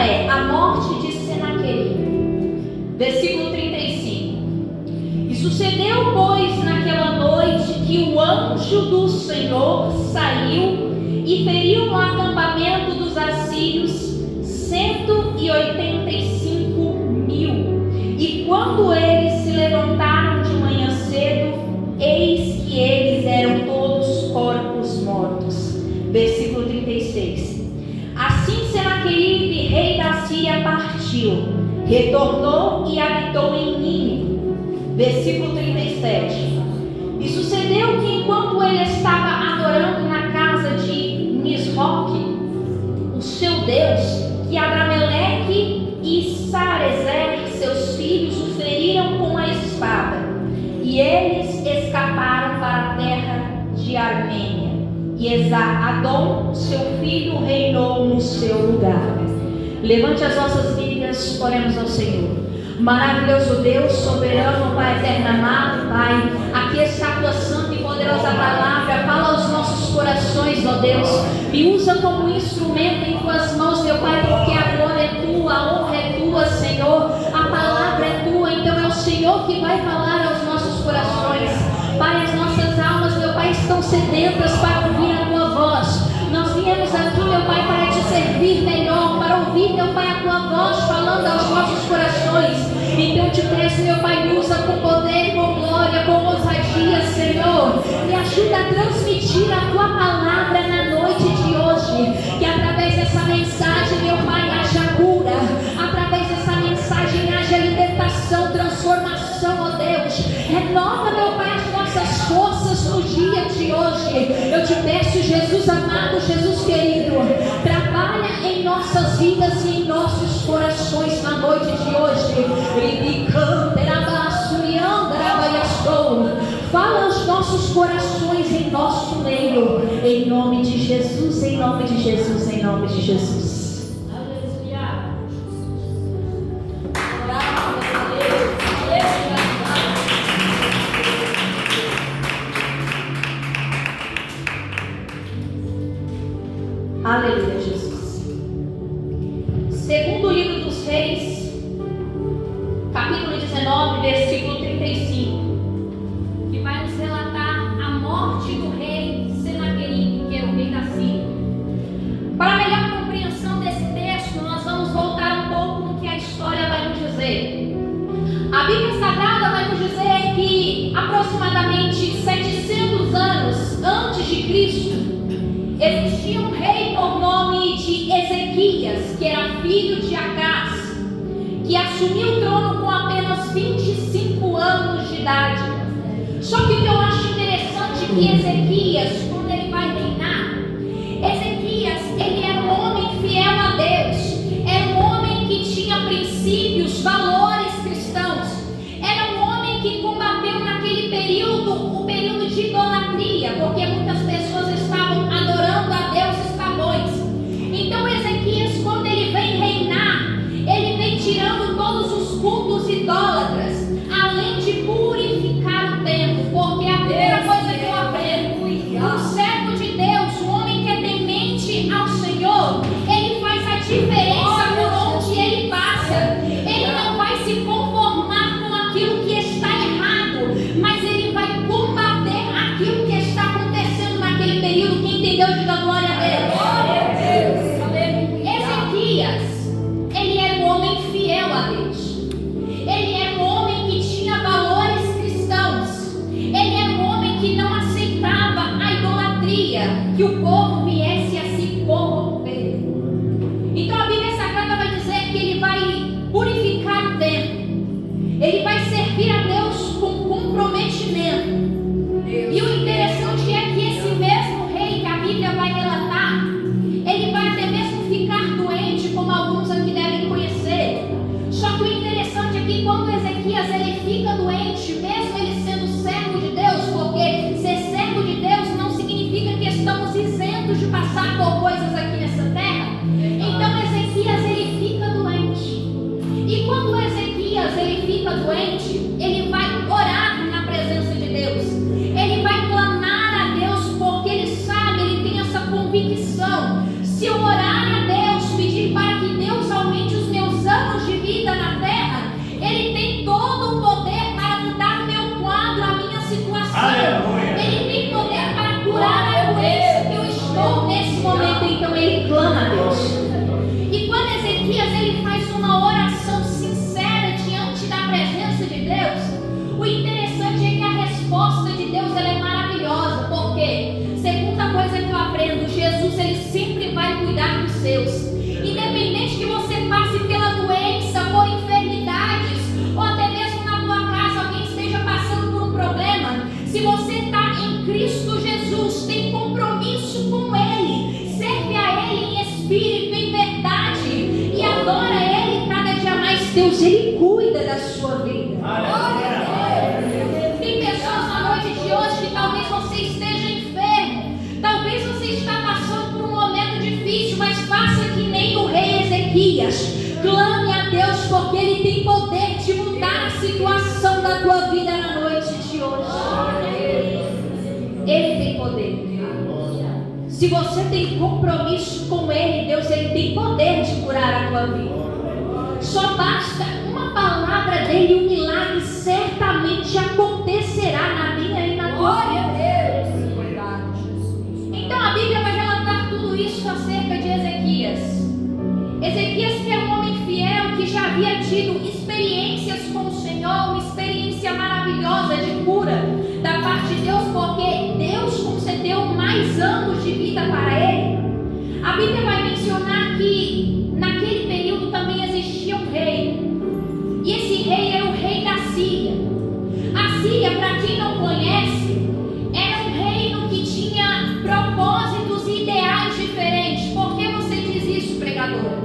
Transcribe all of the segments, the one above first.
tema é a morte de Senaqueribe. Versículo 35. E sucedeu, pois, naquela noite que o anjo do Senhor saiu e feriu no acampamento dos assírios 185.000. E quando eles se levantaram de manhã cedo, eis que eles eram todos corpos mortos. Versículo 36. Assim Senaqueribe, rei da Síria, partiu, retornou e habitou em Nínive. Versículo 37. E sucedeu que enquanto ele estava adorando na casa de Nisroque, o seu Deus, que Adrameleque e Sarezer, seus filhos, o feriram com a espada, e eles escaparam para a terra de Armênia. E Esar-Adom, seu filho, reinou no seu lugar. Levante as vossas Bíblias, oremos ao Senhor. Maravilhoso Deus, soberano, Pai eterno amado, Pai, aqui está a tua santa e poderosa palavra. Fala aos nossos corações, ó Deus. Me usa como instrumento em tuas mãos, meu Pai, porque a glória é tua, a honra é tua, Senhor. A palavra é tua, então é o Senhor que vai falar aos nossos corações. Pai, as nossas almas, meu Pai, estão sedentas para ouvir a tua voz. Nós viemos aqui, meu Pai, para te servir melhor, para ouvir, meu Pai, a tua voz falando aos nossos corações. Então eu te peço, meu Pai, me usa com poder, com glória, com ousadia, Senhor. Me ajuda a transmitir a tua palavra na noite de hoje. Que através dessa mensagem, meu Pai, haja cura. Através dessa mensagem haja libertação, transformação, ó Deus. Renova, meu Pai, as nossas forças no dia de hoje. Eu te peço, Jesus amado, Jesus querido, trabalha em nossas vidas e em nossos corações na noite de hoje. Fala aos nossos corações em nosso meio, em nome de Jesus, em nome de Jesus, em nome de Jesus. Aleluia. Aleluia, Jesus. Segundo livro dos Reis, capítulo 19, versículo 35, que vai nos relatar a morte do rei Senaqueribe, que era o rei da Síria. Para melhor compreensão desse texto, nós vamos voltar um pouco no que a história vai nos dizer. A Bíblia Sagrada vai nos dizer que aproximadamente 700 anos antes de Cristo, existia um rei por nome de Ezequias, que era filho de Acás, que assumiu o trono com apenas 25 anos de idade. Só que o que eu acho interessante é que Ezequias, quando ele vai reinar, Ezequias, ele era um homem fiel a Deus, era um homem que tinha princípios, valores cristãos, era um homem que combateu naquele período, o período de idolatria, porque muitas pessoas estavam adorando a deuses pagãos. Então Ezequias, quando ele vem reinar, ele vem tirando todos os cultos idólatras, além de purificar o templo, porque a primeira coisa que eu aprendo, o servo de Deus, o homem que é temente ao Senhor, ele faz a diferença por onde ele passa. Ele não vai se conformar com aquilo que está errado, mas ele vai combater aquilo que está acontecendo naquele período. Quem entendeu, diga glória a Deus. Ezequias, ele era um homem fiel a Deus. Ele era um homem que tinha valores cristãos. Ele era um homem que não aceitava a idolatria, que o povo viesse a se corromper. Então a Bíblia Sagrada vai dizer que ele vai purificar o templo. Ele vai servir a Deus com comprometimento. E o interessante é que esse mesmo rei que a Bíblia vai relatar, ele vai até mesmo ficar doente, como alguns aqui devem conhecer. Só que o interessante é que quando Ezequias ele fica doente, mesmo ele sendo servo de Deus, porque ser servo de Deus não significa que estamos isentos de passar por coisas aqui nessa terra. Então Ezequias ele fica doente. E quando Ezequias ele fica doente, ele vai orar na presença de Deus. Ele vai clamar a Deus, porque ele sabe, ele tem essa convicção. Se eu orar a Deus, pedir para que Deus aumente Deus, Ele cuida da sua vida. Tem pessoas na noite de hoje que talvez você esteja enfermo, talvez você está passando por um momento difícil, mas faça que nem o rei Ezequias. Clame a Deus, porque Ele tem poder de mudar a situação da tua vida na noite de hoje. Ele tem poder. Se você tem compromisso com Ele, Deus, Ele tem poder de curar a tua vida. Só basta uma palavra dele e um milagre certamente acontecerá na minha e na tua vida. Então a Bíblia vai relatar tudo isso acerca de Ezequias. Ezequias, que era um homem fiel, que já havia tido experiências com o Senhor, uma experiência maravilhosa de cura da parte de Deus, porque Deus concedeu mais anos de vida para ele. A Bíblia vai mencionar que naquele período também existia um rei, e esse rei era o rei da Síria. A Síria, para quem não conhece, era um reino que tinha propósitos e ideais diferentes. Por que você diz isso, pregadora?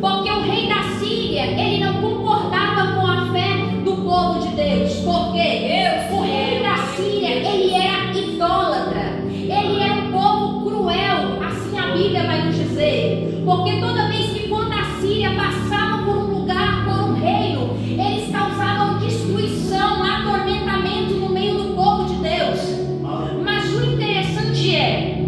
Porque o rei da Síria, ele não concordava com a fé do povo de Deus. Por quê? O rei da Síria, ele era idólatra. Ele era um povo cruel, assim a Bíblia vai nos dizer. Porque toda vez que quando a Síria passava por um lugar, por um reino, eles causavam destruição, atormentamento no meio do povo de Deus. Mas o interessante é,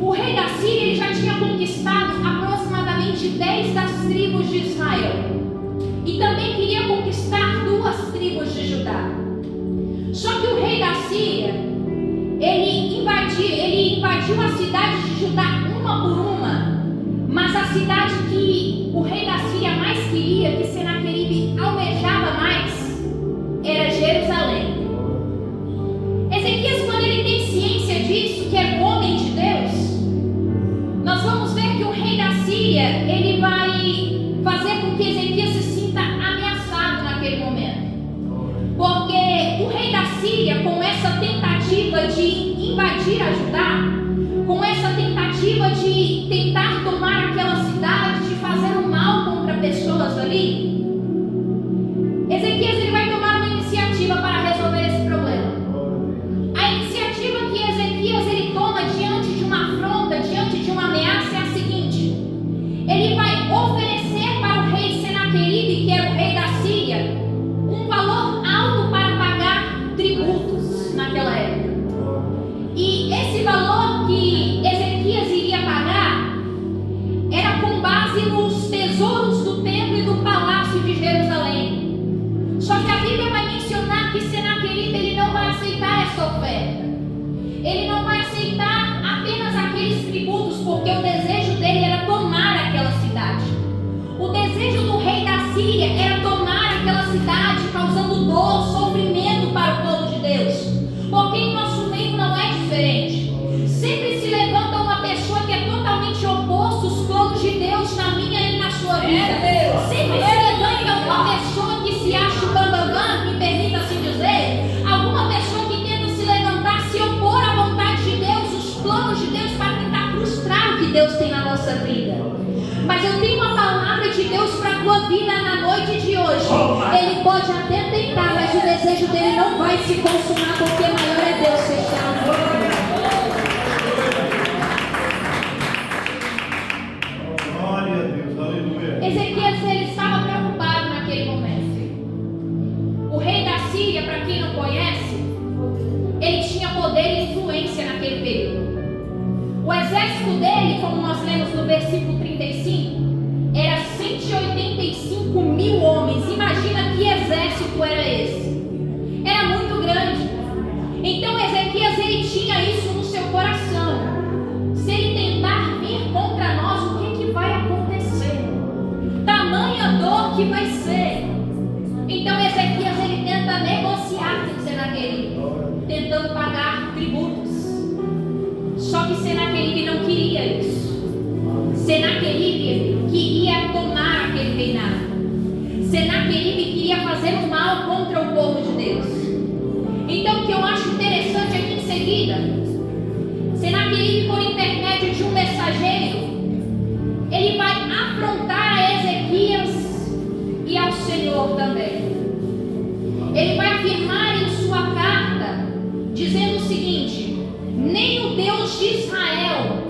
o rei da Síria, ele já tinha conquistado aproximadamente 10 das tribos de Israel. E também queria conquistar 2 tribos de Judá. Só que o rei da Síria, ele invadiu a cidade de Judá uma por uma. Mas a cidade que o rei da Síria mais queria, que Senaqueribe almejava mais, era Jerusalém. Ezequias, quando ele tem ciência disso, que é homem de Deus, nós vamos ver que o rei da Síria, ele vai fazer com que Ezequias se sinta ameaçado naquele momento. Porque o rei da Síria, com essa tentativa de invadir a Judá, com essa tentativa de tentar tomar aquela cidade, de fazer um mal contra pessoas ali, Ezequias, ele vai tomar uma iniciativa para resolver esse problema. A iniciativa que Ezequias, ele toma diante de uma afronta, diante de uma ameaça, é a seguinte: ele vai oferecer para o rei Senaqueribe, que era o rei da Síria, um valor alto para pagar tributos naquela época. E esse valor que Ezequias iria pagar era com base nos tesouros do templo e do palácio de Jerusalém. Só que a Bíblia vai mencionar que Senaqueribe, ele não vai aceitar essa oferta. Ele não vai aceitar apenas aqueles tributos, porque o desejo dele era tomar aquela cidade. O desejo do rei da Síria era tomar aquela cidade, causando dor, sofrimento para o povo de Deus. Porque em nosso meio não é diferente. Sempre se levanta uma pessoa que é totalmente oposto aos planos de Deus na minha e na sua vida. Sempre se levanta uma pessoa que se acha o bambambam, me permita assim dizer, alguma pessoa que tenta se levantar, se opor à vontade de Deus, os planos de Deus, para tentar frustrar o que Deus tem na nossa vida. Mas eu tenho uma palavra de Deus para a tua vida na noite de hoje. Ele pode até tentar, mas o desejo dele não vai se consumar, porque maior é Deus que está na tua vida. Glória a Deus, aleluia. Ezequias, ele estava preocupado naquele momento. O rei da Síria, para quem não conhece, ele tinha poder e influência naquele período. O exército dele, como nós lemos no versículo 35, era 185 mil homens. Imagina que exército era esse. Era muito grande. Então Ezequias, ele tinha isso no seu coração. Se ele tentar vir contra nós, o que vai acontecer? Tamanha dor que vai ser. Então Ezequias, ele tenta negociar com Senaqueribe, tentando pagar tributos. Só que Senaqueribe não queria isso. Senaqueribe queria tomar aquele reinado. Senaqueribe queria fazer um mal contra o povo de Deus. Então o que eu acho interessante aqui em seguida, Senaqueribe, por intermédio de um mensageiro, ele vai afrontar a Ezequias e ao seu povo também. Ele vai afirmar em sua carta, dizendo o seguinte: nem o Deus de Israel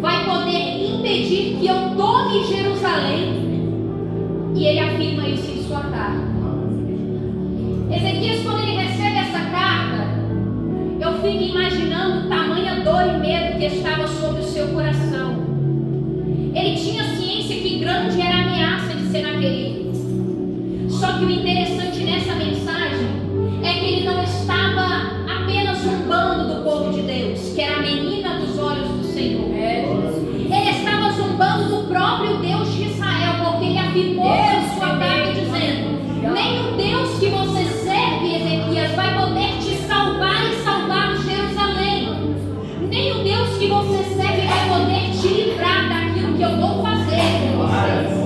vai poder impedir que eu tome Jerusalém. E ele afirma isso em sua carta. Ezequias, quando ele recebe essa carta, eu fico imaginando tamanha dor e medo que estava sobre o seu coração. Ele tinha ciência que grande era a ameaça de Senaqueribe. Só que o interessante nessa mensagem é que ele não estava apenas zombando do povo de Deus, que era a menina dos olhos do Senhor. Ele estava zombando do próprio Deus de Israel, porque ele afirmou em sua carta dizendo: nem o Deus que você serve, Ezequias, vai poder te salvar e salvar Jerusalém. Nem o Deus que você serve vai poder te livrar daquilo que eu vou fazer com vocês.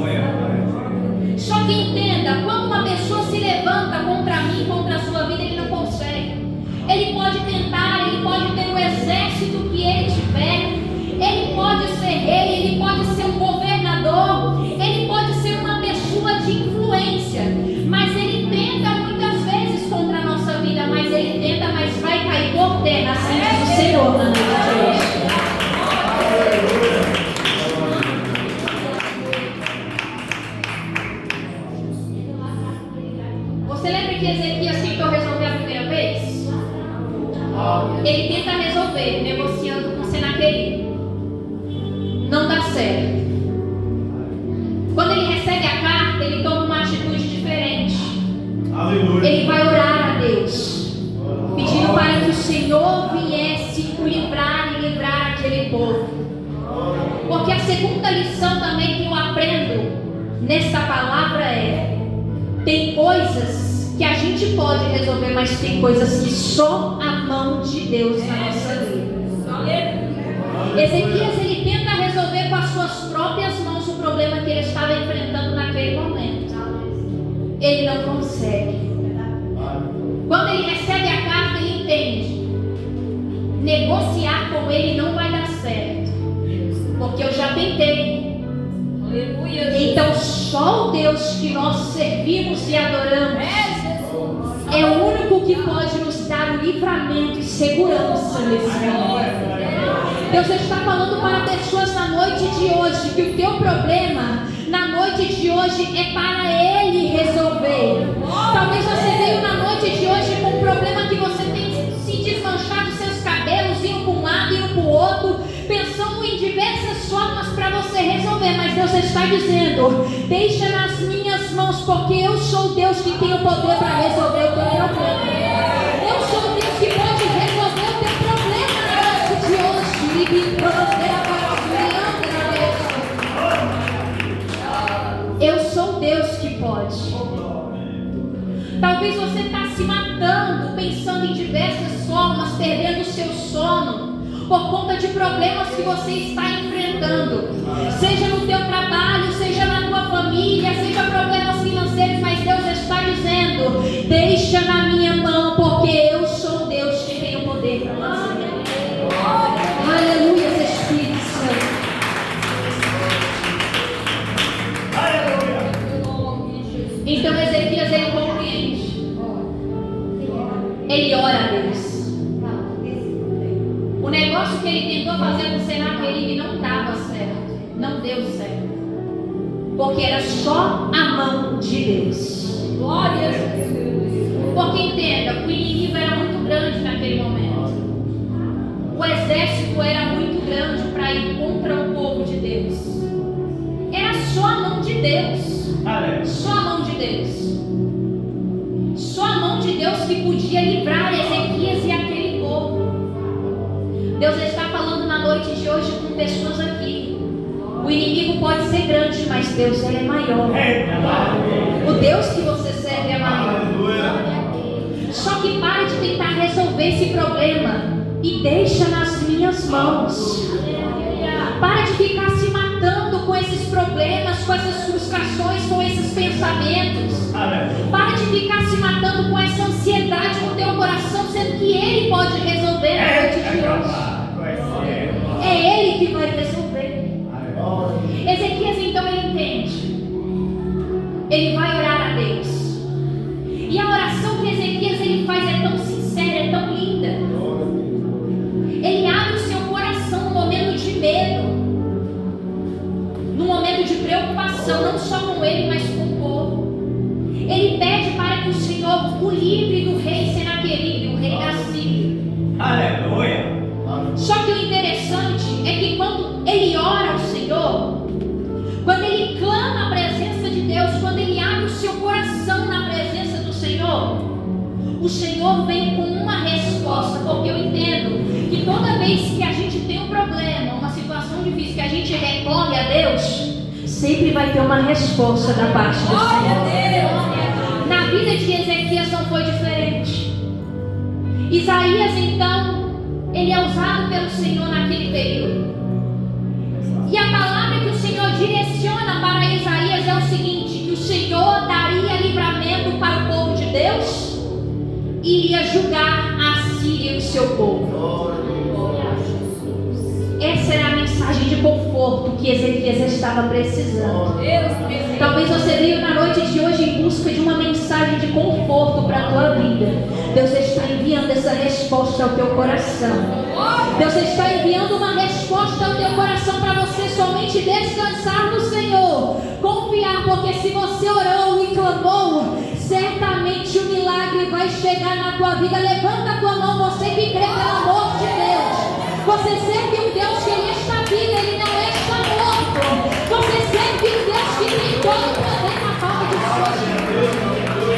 Só que entenda, quando uma pessoa se levanta contra mim, contra a sua vida, ele não consegue. Ele pode tentar, ele pode ter o exército que ele tiver, ele pode ser rei, ele pode ser um governador, ele pode ser uma pessoa de influência, mas ele tenta muitas vezes contra a nossa vida, mas ele tenta, mas vai cair por terra, assim diz o Senhor na noite de hoje. Você lembra que Ezequias tentou resolver a primeira vez? Ele tenta resolver negociando com Senaqueribe. Não dá certo. Quando ele recebe a carta, ele toma uma atitude diferente. Aleluia. Ele vai orar a Deus, pedindo para que o Senhor viesse o livrar e livrar aquele povo. Porque a segunda lição também que eu aprendo nessa palavra é: tem coisas que a gente pode resolver, mas tem coisas que só a mão de Deus na nossa vida. Ezequias, ele tenta resolver com as suas próprias mãos o problema que ele estava enfrentando naquele momento. Ele não consegue. Quando ele recebe a carta, ele entende: negociar com ele não vai dar certo, porque eu já tentei. Então só o Deus que nós servimos e adoramos é o único que pode nos dar o livramento e segurança nesse momento. Deus está falando para pessoas na noite de hoje que o teu problema na noite de hoje é para Ele resolver. Talvez você veio na noite de hoje com um problema que você tem se desmanchado seus cabelos, indo para um lado, indo para o outro, pensando em diversas formas para você resolver, mas Deus está dizendo: deixa nas minhas mãos, porque eu sou o Deus que tem o poder para resolver o teu problema. Eu sou o Deus que pode resolver o teu problema na noite de hoje. Eu sou o Deus que pode. Talvez você está se matando, pensando em diversas formas, perdendo o seu sono por conta de problemas que você está enfrentando, seja no teu trabalho, seja na tua família, seja problemas financeiros, mas Deus está dizendo: deixa na minha mão, porque eu sou Deus que tem o poder para fazer. Aleluia, Espírito Santo. Então Ezequias, ele compreende, ele ora a Deus. O negócio que ele tentou fazer com Senaqueribe não estava certo, não deu certo, porque era só a mão de Deus. Glória a Deus. Porque entenda, o inimigo era muito grande naquele momento. O exército era muito grande para ir contra o povo de Deus. Era só a mão de Deus. Só a mão de Deus. Só a mão de Deus que podia livrar Ezequias e aquele povo. Deus está falando na noite de hoje com pessoas aqui. O inimigo pode ser grande, mas Deus é maior. O Deus que você serve é maior. Só que pare de tentar resolver esse problema e deixa nas minhas mãos. Para de ficar se matando com esses problemas, com essas frustrações, com esses pensamentos. Para de ficar se matando com essa ansiedade no teu coração, sendo que Ele pode resolver na noite de hoje. É Ele que vai resolver. Ezequias, então, ele entende. Ele vai orar a Deus. situação, não só com ele, mas com o povo. Ele pede para que o Senhor o livre do rei Senaqueribe, o rei da Síria. Aleluia. Só que o interessante é que quando ele ora ao Senhor, quando ele clama a presença de Deus, quando ele abre o seu coração na presença do Senhor, o Senhor vem com uma resposta, porque eu entendo que toda vez que a gente tem um problema, uma situação difícil, que a gente recorre a Deus, Sempre vai ter uma resposta da parte do Senhor. na vida de Ezequias não foi diferente. Isaías, então, ele é usado pelo Senhor naquele período. E a palavra que o Senhor direciona para Isaías é o seguinte: que o Senhor daria livramento para o povo de Deus e iria julgar a Síria e o seu povo. Essa era a mensagem de conforto que Ezequias estava precisando. Talvez você veio na noite de hoje em busca de uma mensagem de conforto para a tua vida. Deus está enviando essa resposta ao teu coração. Deus está enviando uma resposta ao teu coração para você somente descansar no Senhor, confiar, porque se você orou e clamou, certamente o milagre vai chegar na tua vida. Levanta a tua mão, você que crê pelo amor de Deus. Você serve um Deus que Ele está vivo, Ele não está morto. Você serve um Deus que tem todo o poder na palma dos seus.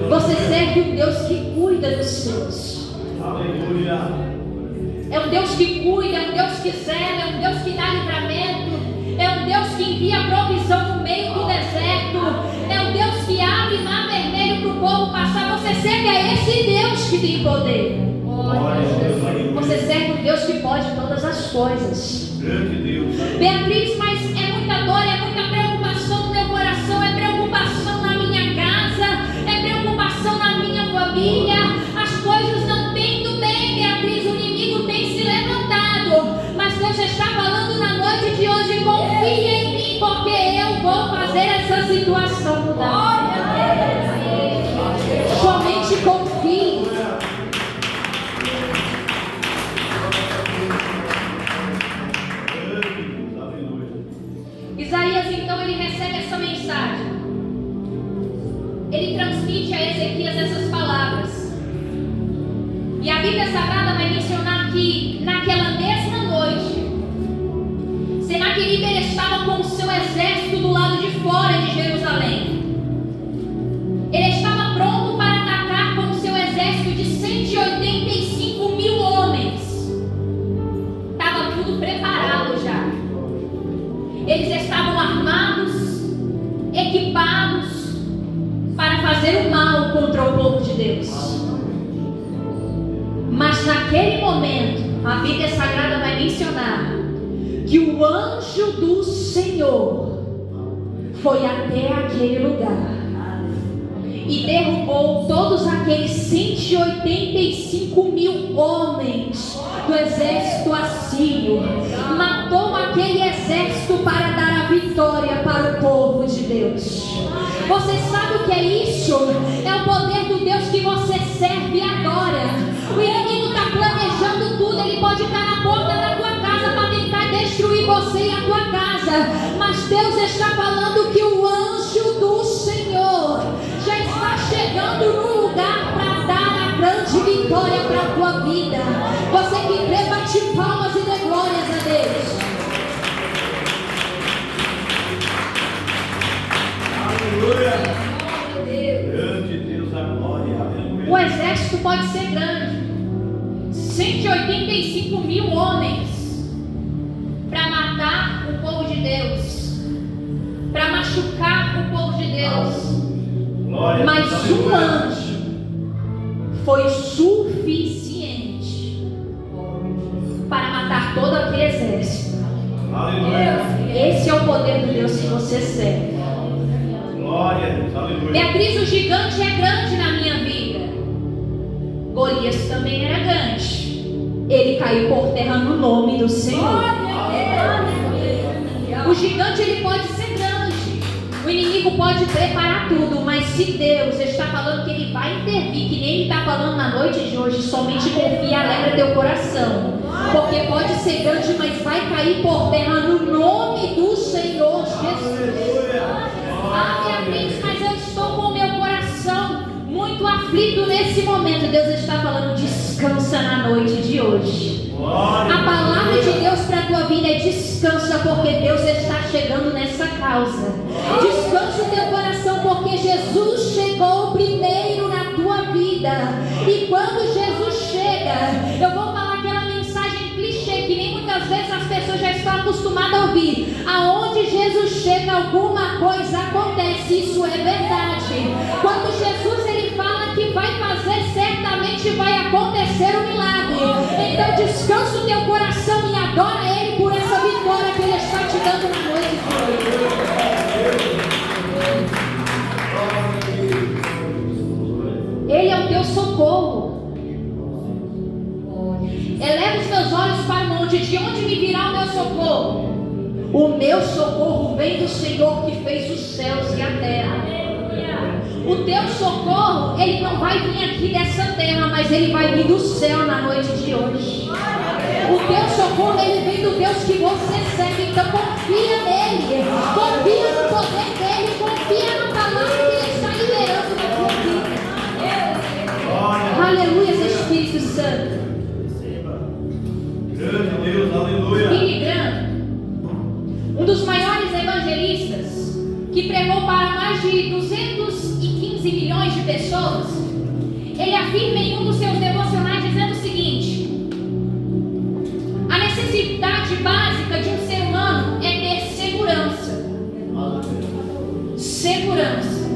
Você serve um Deus que cuida dos seus. Aleluia. É um Deus que cuida, é um Deus que zela, é um Deus que dá livramento, é um Deus que envia provisão no meio do deserto, é um Deus que abre mar vermelho para o povo passar. Você serve a esse Deus que tem poder. Você serve um Deus que pode todas as coisas. Beatriz, mas é muita dor, é muita preocupação no meu coração, é preocupação na minha casa, é preocupação na minha família. As coisas não têm ido bem, Beatriz, o inimigo tem se levantado. Mas Deus está falando na noite de hoje: confia em mim, porque eu vou fazer essa situação mudar. Somente confie. Isaías, então, ele recebe essa mensagem. Ele transmite a Ezequias essas palavras. E a Bíblia Sagrada vai mencionar que naquela mesma noite, Senaqueribe ele estava com o seu exército do lado de fora de Jerusalém. Ele estava pronto para atacar com o seu exército de 185 mil homens. Estava tudo preparado já. Eles estavam armados, equipados para fazer o mal contra o povo de Deus. Mas naquele momento, a Bíblia Sagrada vai mencionar que o anjo do Senhor foi até aquele lugar e derrubou todos aqueles 185 mil homens do exército assírio. Matou aquele exército para dar a vitória para o povo de Deus. Você sabe o que é isso? É o poder do Deus que você serve agora. O inimigo está planejando tudo. Ele pode estar na porta da tua casa para tentar destruir você e a tua casa. Mas Deus está falando que o anjo do Senhor já está chegando no lugar para dar a grande vitória para a tua vida. Você que crê, bate palmas e dê glórias a Deus. Grande Deus, a glória. Aleluia. O exército pode ser grande, 185 mil homens para matar o povo de Deus, para machucar o povo de Deus. Glória. Mas um Aleluia. anjo foi suficiente para matar todo aquele exército. Aleluia. Esse é o poder do Deus que você serve. Glória a Deus. Aleluia. Beatriz, o gigante é grande na minha vida. Golias também era grande. Ele caiu por terra no nome do Senhor. O gigante ele pode ser grande. O inimigo pode preparar tudo, mas se Deus está falando que Ele vai intervir, que nem Ele está falando na noite de hoje, somente confia e alegra teu coração. Porque pode ser grande, mas vai cair por terra no nome do Senhor Jesus. Ah, Beatriz, mas eu estou com o meu coração muito aflito nesse momento. Deus está falando, descansa na noite de hoje. A palavra de Deus para a tua vida é descansa, porque Deus está chegando nessa causa. Descansa o teu coração, porque Jesus chegou primeiro na tua vida. E quando Jesus chega, eu vou falar aquela mensagem clichê que nem muitas vezes as pessoas já estão acostumadas a ouvir. Aonde Jesus chega, alguma coisa acontece. Isso é verdade. Quando Jesus ele fala que vai fazer, certamente vai acontecer um milagre. Então descansa o teu coração e adora Ele por essa vitória que Ele está te dando na noite de hoje. Ele é o teu socorro. Eleva os meus olhos para o monte, de onde me virá o meu socorro? O meu socorro vem do Senhor que fez os céus e a terra. O teu socorro, ele não vai vir aqui dessa terra, mas ele vai vir do céu na noite de hoje. O teu socorro, ele vem do Deus que você serve. Então confia nele, confia no poder dele, confia na palavra que ele está liberando na tua vida. Aleluia, Espírito Santo. Grande Deus, aleluia. Billy Graham, um dos maiores evangelistas, que pregou para mais de 215 milhões de pessoas, ele afirma em um dos seus devocionais dizendo o seguinte: a necessidade básica de um ser humano é ter segurança. Segurança.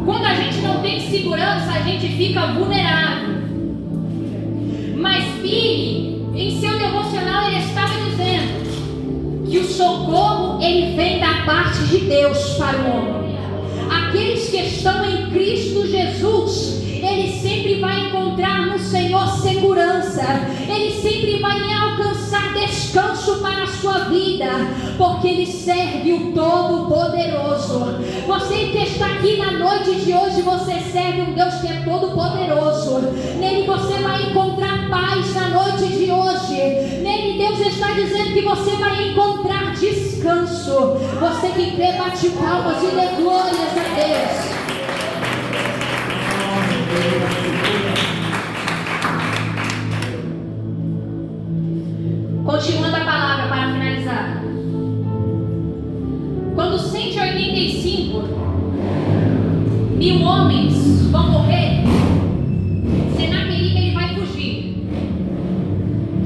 Quando a gente não tem segurança, a gente fica vulnerável. Mas Billy, em seu devocional, ele estava dizendo que o socorro ele vem da parte de Deus para o homem. Aqueles que estão em Cristo Jesus, ele sempre vai encontrar no Senhor segurança. Ele sempre vai alcançar descanso para a sua vida, porque ele serve o Todo-Poderoso. Você que está aqui na noite de hoje, você serve um Deus que é Todo-Poderoso. Nele você vai encontrar paz na noite de hoje. Nele Deus está dizendo que você vai encontrar descanso. Você que crê, bate palmas e dê glórias a Deus. Continuando a palavra para finalizar. Quando 185 mil homens vão morrer, Senaqueribe ele vai fugir.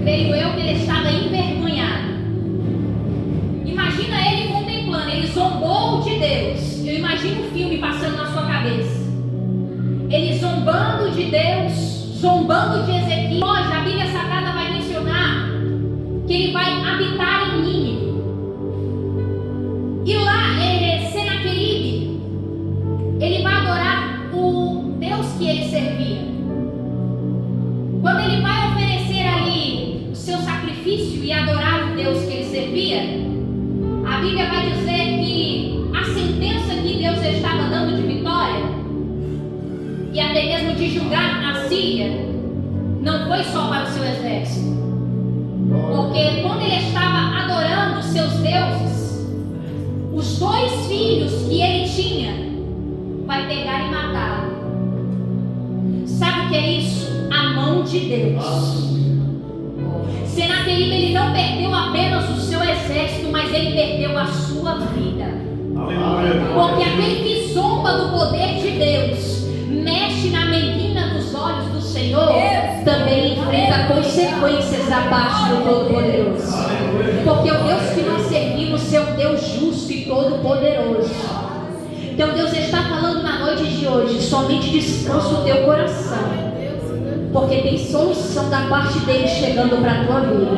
Creio eu que ele estava envergonhado. Imagina ele contemplando, ele zombou de Deus. Eu imagino um filme passando na sua cabeça. Ele zombando de Deus, zombando de Ezequiel. Hoje a Bíblia Sagrada vai mencionar que ele vai habitar em Nínive. E lá, Senaqueribe, ele vai adorar o Deus que ele servia. Quando ele vai oferecer ali o seu sacrifício e adorar o Deus que ele servia, a Bíblia vai dizer que a sentença que Deus estava dando de vitória e até mesmo de julgar a Síria não foi só para o seu exército. Porque quando ele estava adorando os seus deuses, os 2 filhos que ele tinha vai pegar e matá-lo. Sabe o que é isso? A mão de Deus. Senaqueribe ele não perdeu apenas o seu exército, mas ele perdeu a sua vida. Aleluia. Porque aquele que zomba do poder de Deus, mexe na menina dos olhos do Senhor, também enfrenta consequências da parte do Todo-Poderoso. Porque o Deus que nós servimos é um Deus justo e Todo-Poderoso. Então Deus está falando na noite de hoje, somente descansa o teu coração, porque tem solução da parte dele chegando para a tua vida.